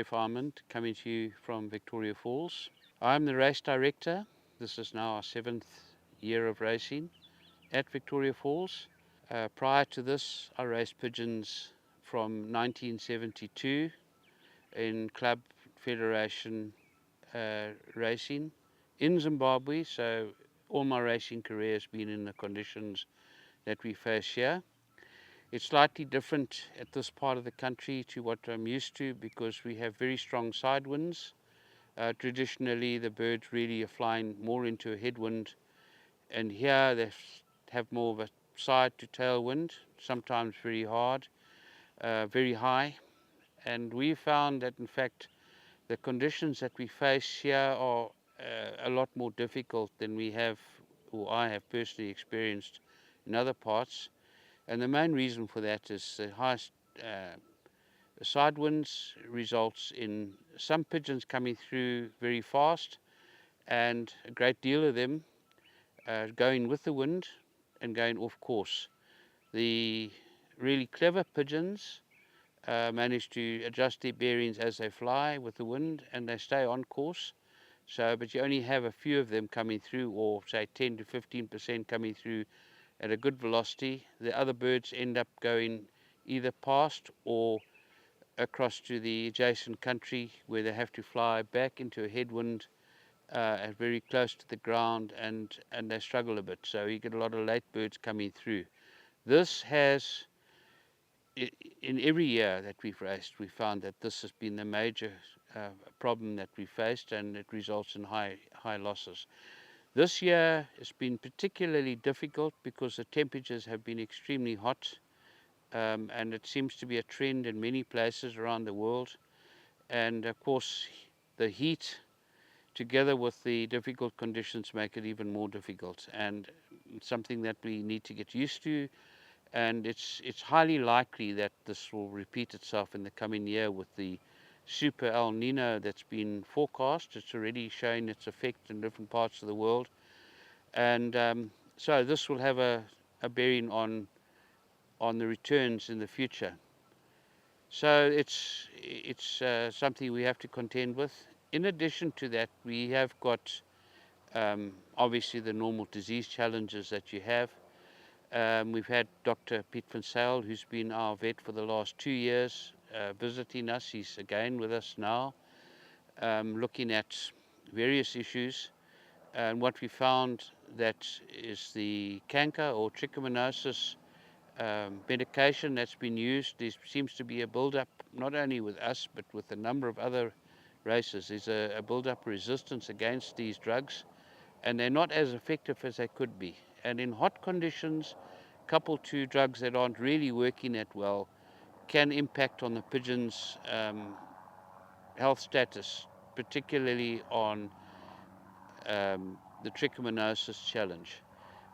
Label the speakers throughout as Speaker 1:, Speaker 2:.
Speaker 1: Jeff Armand, coming to you from Victoria Falls. I'm the race director. This is now our 7th year of racing at Victoria Falls. Prior to this, I raced pigeons from 1972 in Club Federation racing in Zimbabwe, so all my racing career has been in the conditions that we face here. It's slightly different at this part of the country to what I'm used to because we have very strong side winds. Traditionally, the birds really are flying more into a headwind, and here they have more of a side to tail wind, sometimes very hard, very high. And we found that in fact the conditions that we face here are a lot more difficult than we have, or I have personally experienced in other parts. And the main reason for that is the highest side winds results in some pigeons coming through very fast, and a great deal of them going with the wind and going off course. The really clever pigeons manage to adjust their bearings as they fly with the wind, and they stay on course. So, but you only have a few of them coming through, or say 10 to 15% coming through at a good velocity. The other birds end up going either past or across to the adjacent country, where they have to fly back into a headwind very close to the ground, and they struggle a bit. So you get a lot of late birds coming through. This has, in every year that we've raced, we found that this has been the major problem that we faced, and it results in high losses. This year has been particularly difficult because the temperatures have been extremely hot, and it seems to be a trend in many places around the world. And of course, the heat together with the difficult conditions make it even more difficult, and something that we need to get used to. And it's highly likely that this will repeat itself in the coming year with the super El Nino that's been forecast. It's already showing its effect in different parts of the world, and so this will have a bearing on the returns in the future. So it's something we have to contend with. In addition to that, we have got obviously the normal disease challenges that you have. We've had Dr. Piet van Zyl, who's been our vet for the last 2 years, visiting us. He's again with us now, looking at various issues. And what we found that is the canker or trichomoniasis medication that's been used. There seems to be a build-up, not only with us, but with a number of other races. There's a build-up resistance against these drugs, and they're not as effective as they could be. And in hot conditions, coupled to drugs that aren't really working that well, can impact on the pigeon's health status, particularly on the trichomoniasis challenge.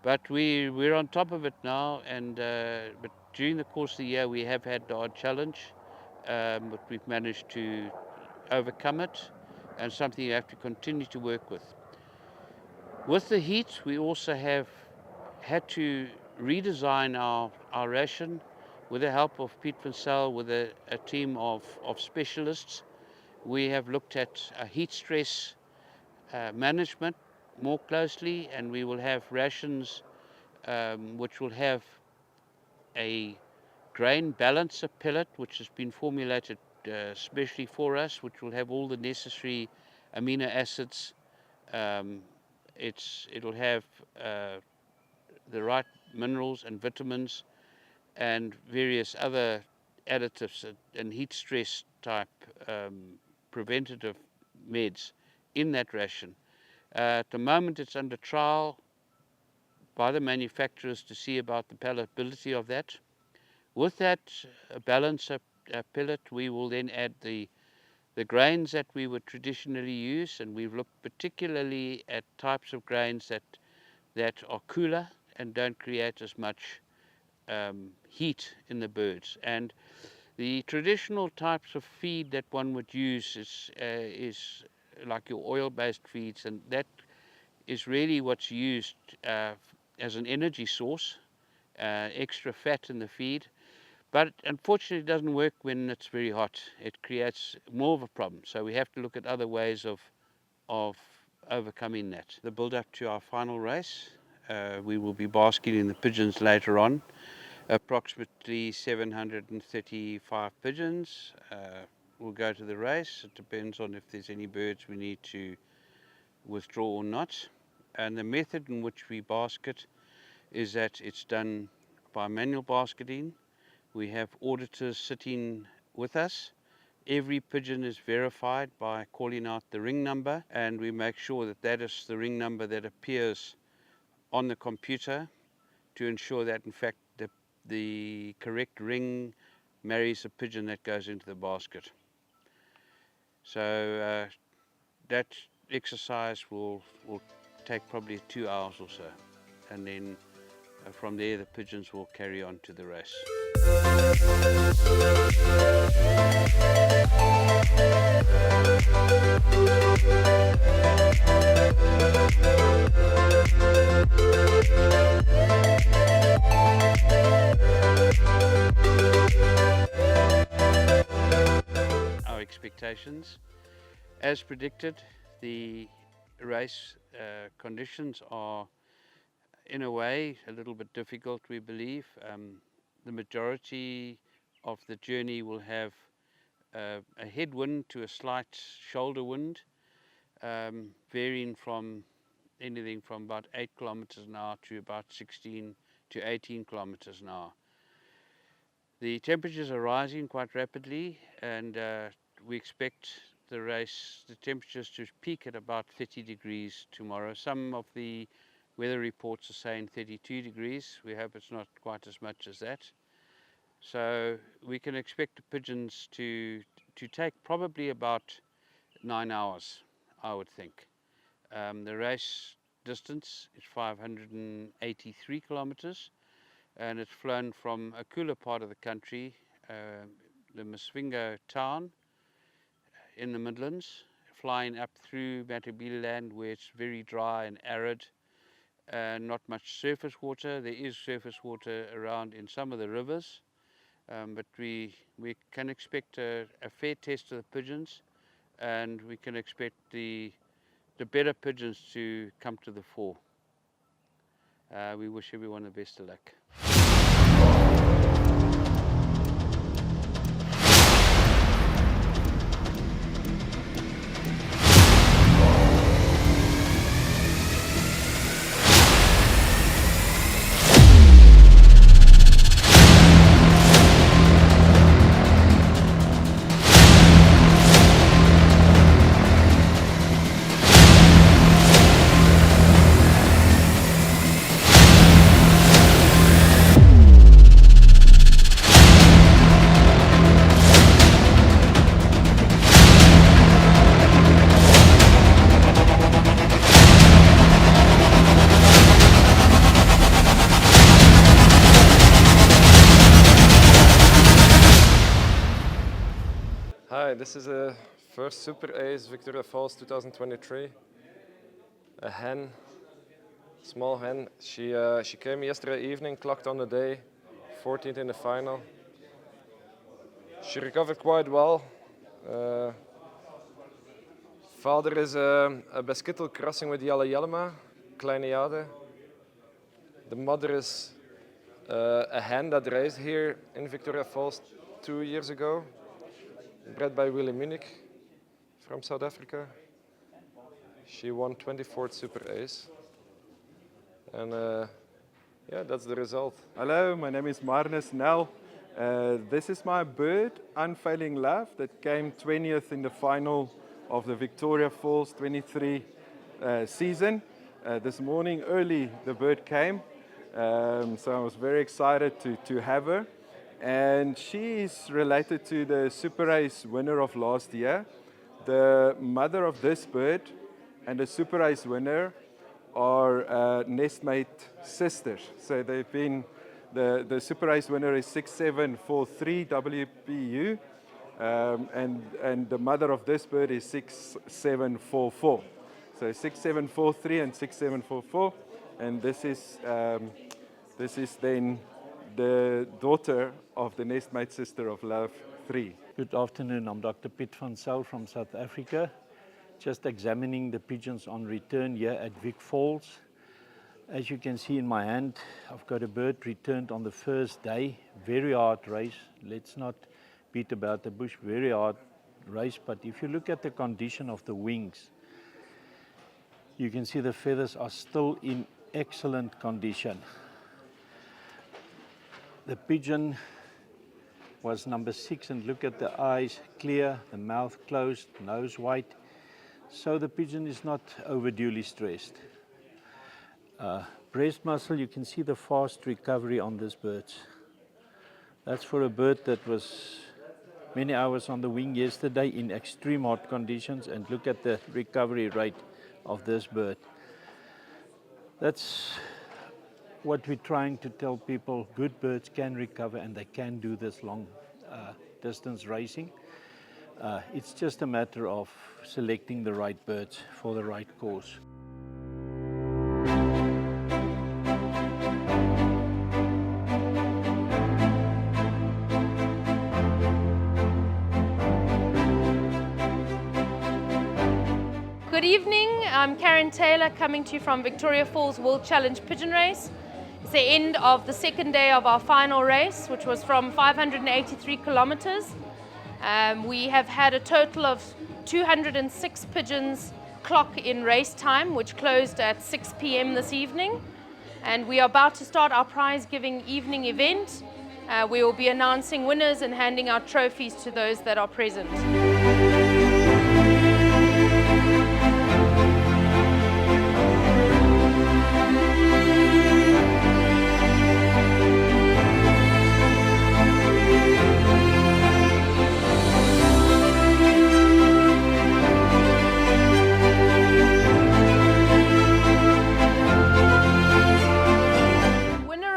Speaker 1: But we're on top of it now, and but during the course of the year we have had the odd challenge, but we've managed to overcome it, and something you have to continue to work with. With the heat, we also have had to redesign our ration with the help of Piet van Zyl, with a team of specialists. We have looked at heat stress management more closely, and we will have rations which will have a grain balancer pellet, which has been formulated especially for us, which will have all the necessary amino acids. It'll have the right minerals and vitamins and various other additives and heat stress type preventative meds in that ration. At the moment it's under trial by the manufacturers to see about the palatability of that. With that balancer pellet, we will then add the grains that we would traditionally use, and we've looked particularly at types of grains that are cooler and don't create as much heat in the birds. And the traditional types of feed that one would use is like your oil-based feeds, and that is really what's used as an energy source, extra fat in the feed. But unfortunately, it doesn't work when it's very hot. It creates more of a problem. So we have to look at other ways of overcoming that. The build up to our final race, we will be basking in the pigeons later on. Approximately 735 pigeons will go to the race. It depends on if there's any birds we need to withdraw or not. And the method in which we basket is that it's done by manual basketing. We have auditors sitting with us. Every pigeon is verified by calling out the ring number, and we make sure that that is the ring number that appears on the computer to ensure that in fact the correct ring marries the pigeon that goes into the basket. So that exercise will take probably 2 hours or so, and then from there the pigeons will carry on to the race. Our expectations, as predicted, the race conditions are in a way a little bit difficult, we believe. The majority of the journey will have a headwind to a slight shoulder wind, varying from anything from about 8 kilometers an hour to about 16 to 18 kilometers an hour. The temperatures are rising quite rapidly, and we expect the temperatures to peak at about 30 degrees tomorrow. Some of the weather reports are saying 32 degrees. We hope it's not quite as much as that. So we can expect the pigeons to take probably about 9 hours, I would think. The race distance is 583 kilometers, and it's flown from a cooler part of the country, the Masvingo town in the Midlands, flying up through Matabeleland where it's very dry and arid, not much surface water. There is surface water around in some of the rivers, but we can expect a fair test of the pigeons, and we can expect the better pigeons to come to the fore. We wish everyone the best of luck.
Speaker 2: Hi, this is a first Super Ace Victoria Falls 2023. A hen, small hen. She came yesterday evening, clocked on the day, 14th in the final. She recovered quite well. Father is a Beskittel crossing with Jelle Jellema, Kleine Jade. The mother is a hen that raised here in Victoria Falls 2 years ago, bred by Willy Munich from South Africa. She won 24th Super Ace. And yeah, that's the result.
Speaker 3: Hello, my name is Marnus Nel. This is my bird, Unfailing Love, that came 20th in the final of the Victoria Falls 23 season. This morning early the bird came, so I was very excited to have her. And she is related to the Super Ace winner of last year. The mother of this bird and the Super Ace winner are nestmate sisters. So they've been, the Super Ace winner is 6743 WPU, and the mother of this bird is 6744. So 6743 and 6744, and this is then the daughter of the nestmate sister of Love 3.
Speaker 4: Good afternoon, I'm Dr. Piet van Zyl from South Africa. Just examining the pigeons on return here at Vic Falls. As you can see in my hand, I've got a bird returned on the first day. Very hard race. Let's not beat about the bush. Very hard race. But if you look at the condition of the wings, you can see the feathers are still in excellent condition. The pigeon was number 6, and look at the eyes clear, the mouth closed, nose white. So the pigeon is not overduly stressed. Breast muscle, you can see the fast recovery on this bird. That's for a bird that was many hours on the wing yesterday in extreme hot conditions, and look at the recovery rate of this bird. That's what we're trying to tell people. Good birds can recover and they can do this long distance racing. It's just a matter of selecting the right birds for the right course.
Speaker 5: Good evening, I'm Karen Taylor coming to you from Victoria Falls World Challenge Pigeon Race. It's the end of the second day of our final race, which was from 583 kilometers. We have had a total of 206 pigeons clock in race time, which closed at 6 p.m. this evening. And we are about to start our prize giving evening event. We will be announcing winners and handing out trophies to those that are present.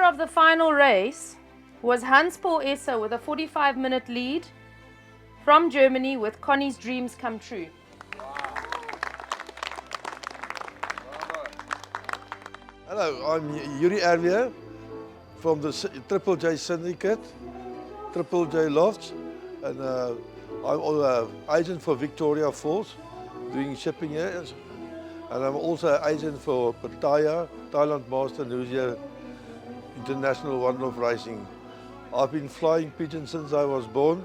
Speaker 5: Of the final race was Hans-Paul Esser with a 45-minute lead from Germany with Connie's Dreams Come True.
Speaker 6: Hello, I'm Yuri Erwier from the Triple J Syndicate, Triple J Lofts, and I'm an agent for Victoria Falls, doing shipping here, and I'm also an agent for Pattaya, Thailand Master, who's here International One-Off Racing. I've been flying pigeons since I was born,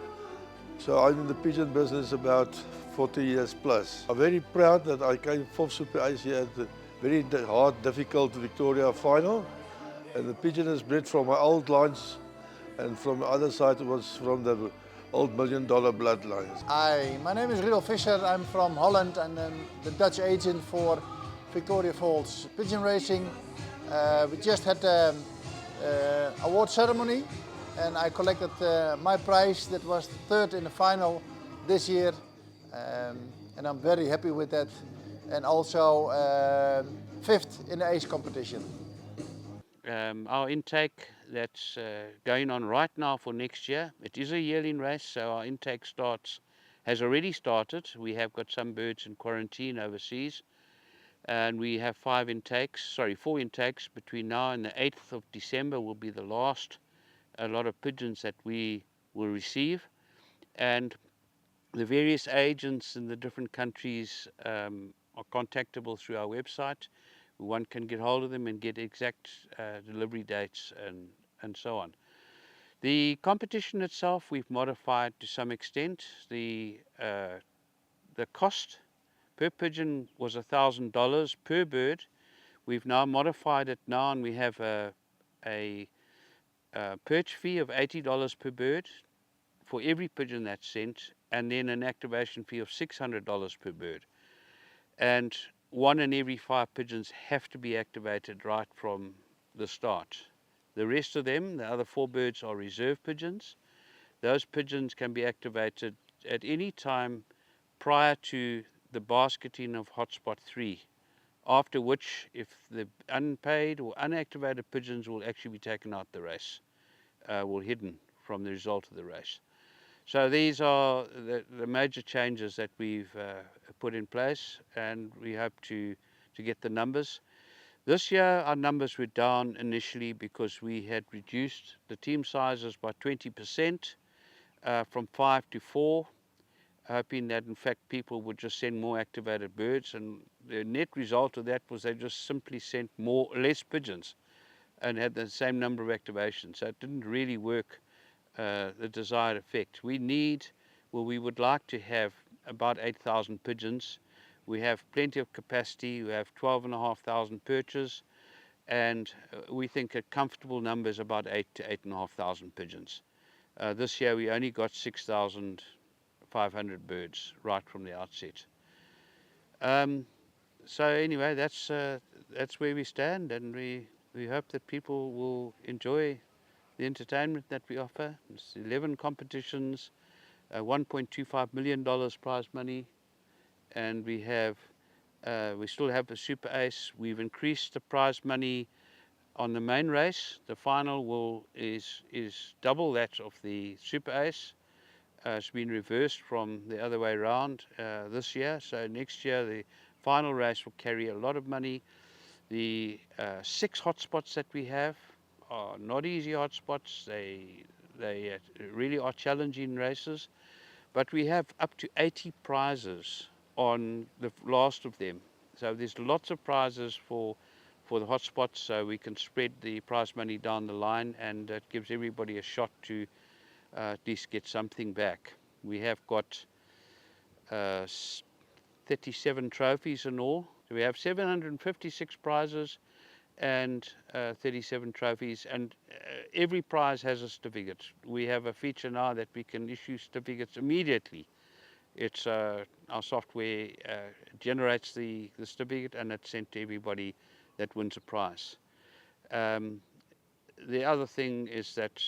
Speaker 6: so I'm in the pigeon business about 40 years plus. I'm very proud that I came 4th Super Ace here at the very hard, difficult Victoria final, and the pigeon is bred from my old lines, and from the other side it was from the old $1 million bloodlines.
Speaker 7: Hi, my name is Rudolf Visser. I'm from Holland and I'm the Dutch agent for Victoria Falls Pigeon Racing. We just had award ceremony, and I collected my prize that was 3rd in the final this year, and I'm very happy with that, and also 5th in the ace competition.
Speaker 1: Our intake that's going on right now for next year, it is a yearling race, so our intake has already started. We have got some birds in quarantine overseas, and we have 4 intakes between now and the 8th of December will be the last a lot of pigeons that we will receive. And the various agents in the different countries are contactable through our website. One can get hold of them and get exact delivery dates and so on. The competition itself we've modified to some extent. The cost per pigeon was $1,000 per bird. We've now modified it now, and we have a perch fee of $80 per bird for every pigeon that's sent, and then an activation fee of $600 per bird. And 1 in every 5 pigeons have to be activated right from the start. The rest of them, the other 4 birds, are reserve pigeons. Those pigeons can be activated at any time prior to the basketing of hotspot 3, after which, if the unpaid or unactivated pigeons will actually be taken out the race, will hidden from the result of the race. So these are the major changes that we've put in place, and we hope to get the numbers. This year our numbers were down initially because we had reduced the team sizes by 20% from 5 to 4, hoping that in fact people would just send more activated birds, and the net result of that was they just simply sent less pigeons and had the same number of activations. So it didn't really work the desired effect. We would like to have about 8,000 pigeons. We have plenty of capacity. We have 12,500 perches, and we think a comfortable number is about 8 to 8,500 pigeons. This year we only got 6,500 birds right from the outset. So anyway, that's where we stand, and we hope that people will enjoy the entertainment that we offer. It's 11 competitions, $1.25 million prize money, and we still have the Super Ace. We've increased the prize money on the main race. The final is double that of the Super Ace. It's been reversed from the other way around this year. So next year the final race will carry a lot of money. The 6 hotspots that we have are not easy hotspots. They really are challenging races, but we have up to 80 prizes on the last of them. So there's lots of prizes for the hotspots, so we can spread the prize money down the line, and it gives everybody a shot to at least get something back. We have got 37 trophies in all. So we have 756 prizes and 37 trophies, and every prize has a certificate. We have a feature now that we can issue certificates immediately. It's our software generates the certificate, and it's sent to everybody that wins a prize. The other thing is that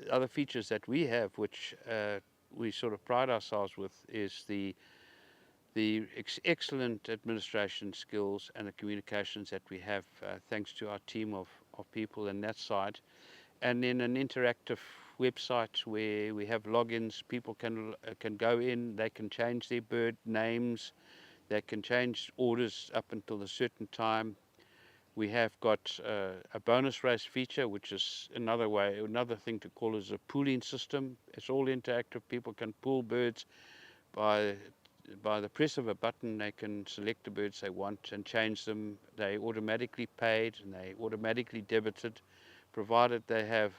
Speaker 1: other features that we have, which we sort of pride ourselves with, is the excellent administration skills and the communications that we have thanks to our team of people on that side. And then an interactive website where we have logins. People can go in, they can change their bird names, they can change orders up until a certain time. We have got a bonus race feature, which is another thing to call is a pooling system. It's all interactive. People can pool birds by the press of a button. They can select the birds they want and change them. They automatically paid and they automatically debited, provided they have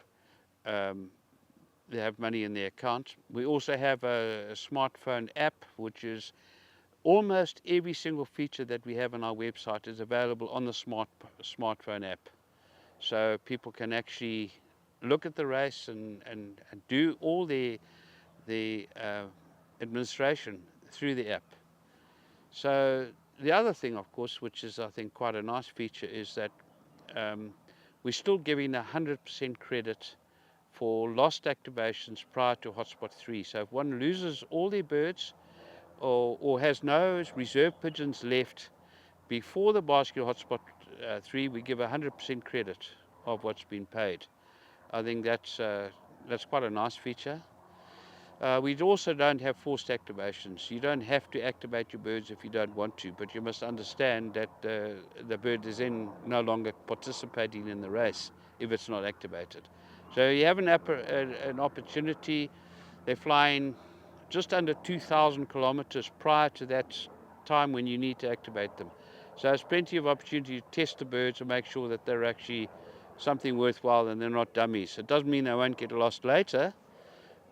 Speaker 1: money in their account. We also have a smartphone app, which is almost every single feature that we have on our website is available on the smartphone app. So people can actually look at the race and do all the administration through the app. So the other thing, of course, which is I think quite a nice feature, is that we're still giving 100% credit for lost activations prior to hotspot 3. So if one loses all their birds or has no reserve pigeons left before the basket hotspot 3, we give 100% credit of what's been paid. I think that's quite a nice feature. We also don't have forced activations. You don't have to activate your birds if you don't want to, but you must understand that the bird is then no longer participating in the race if it's not activated. So you have an opportunity. They're flying just under 2,000 kilometers prior to that time when you need to activate them. So there's plenty of opportunity to test the birds and make sure that they're actually something worthwhile and they're not dummies. It doesn't mean they won't get lost later,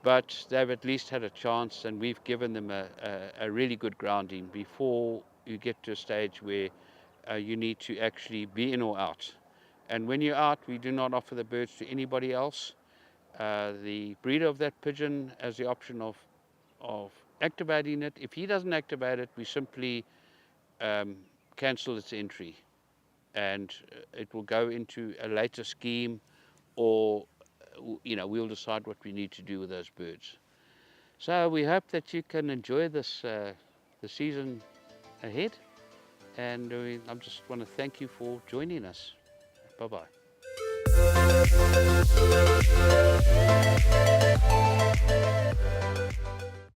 Speaker 1: but they've at least had a chance, and we've given them a really good grounding before you get to a stage where you need to actually be in or out. And when you're out, we do not offer the birds to anybody else. The breeder of that pigeon has the option of activating it. If he doesn't activate it, we simply cancel its entry, and it will go into a later scheme, or we'll decide what we need to do with those birds. So we hope that you can enjoy this the season ahead, and I just want to thank you for joining us. Bye-bye.